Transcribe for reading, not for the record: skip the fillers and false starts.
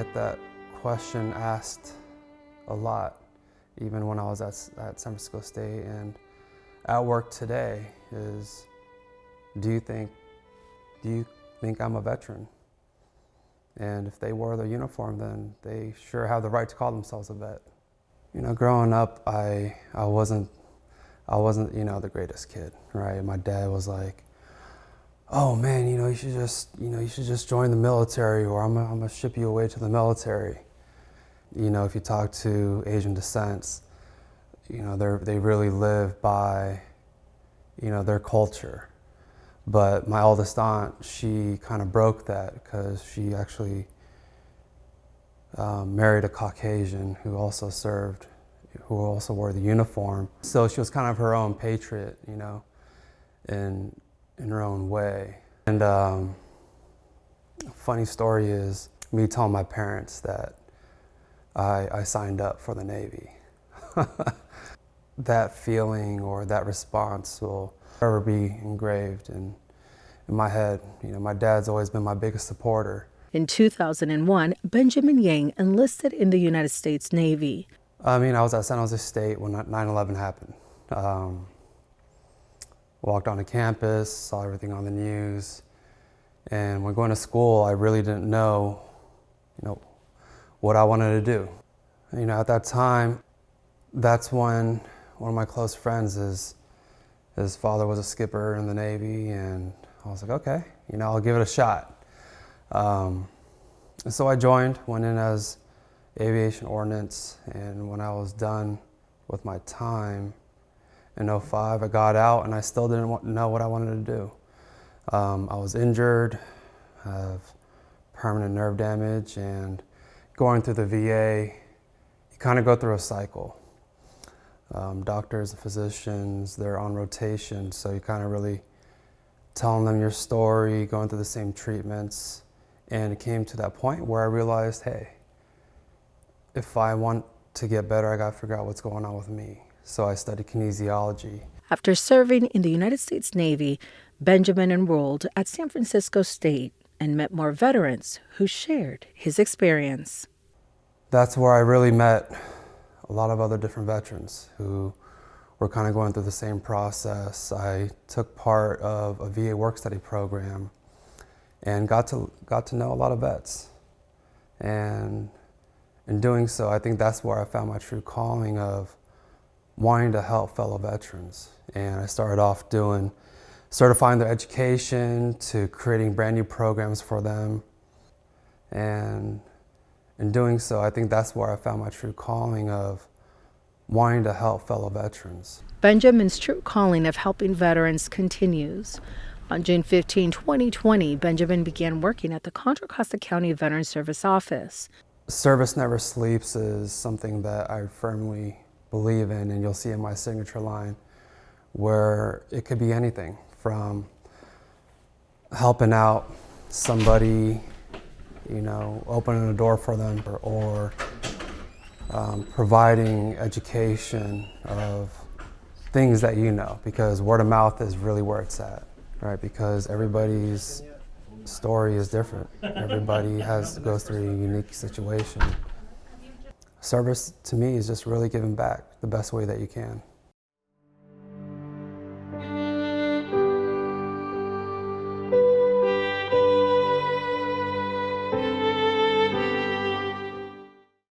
get that question asked a lot, even when I was at San Francisco State and at work today, is do you think I'm a veteran? And if they wore their uniform, then they sure have the right to call themselves a vet. You know, growing up, I wasn't the greatest kid, right? My dad was like, "Oh man, you should just join the military, or I'm gonna ship you away to the military." You know, if you talk to Asian descents, they really live by, their culture. But my oldest aunt, she kind of broke that because she actually married a Caucasian who also wore the uniform. So she was kind of her own patriot, in her own way. And funny story is me telling my parents that I signed up for the Navy. That feeling or that response will forever be engraved in my head. My dad's always been my biggest supporter. In 2001, Benjamin Yang enlisted in the United States Navy. I was at San Jose State when 9/11 happened. Walked onto campus, saw everything on the news, and when going to school, I really didn't know, what I wanted to do. At that time, that's when one of my close friends, his father was a skipper in the Navy, and I was like, okay, I'll give it a shot. And so I joined, went in as aviation ordnance, and when I was done with my time in 2005, I got out and I still didn't know what I wanted to do. I was injured, have permanent nerve damage, and going through the VA, you kind of go through a cycle. Doctors and physicians, they're on rotation, so you kind of really telling them your story, going through the same treatments, and it came to that point where I realized, hey, if I want to get better, I got to figure out what's going on with me. So I studied kinesiology. After serving in the United States Navy, Benjamin enrolled at San Francisco State and met more veterans who shared his experience. That's where I really met a lot of other different veterans who were kind of going through the same process. I took part of a VA work-study program and got to know a lot of vets. And in doing so, I think that's where I found my true calling of wanting to help fellow veterans. And I started off certifying their education to creating brand new programs for them. And in doing so, I think that's where I found my true calling of wanting to help fellow veterans. Benjamin's true calling of helping veterans continues. On June 15, 2020, Benjamin began working at the Contra Costa County Veterans Service Office. Service never sleeps is something that I firmly believe in, and you'll see in my signature line, where it could be anything from helping out somebody, opening a door for them, or providing education of things that because word of mouth is really where it's at, right? Because everybody's story is different. Everybody goes through a unique situation. Service to me is just really giving back the best way that you can.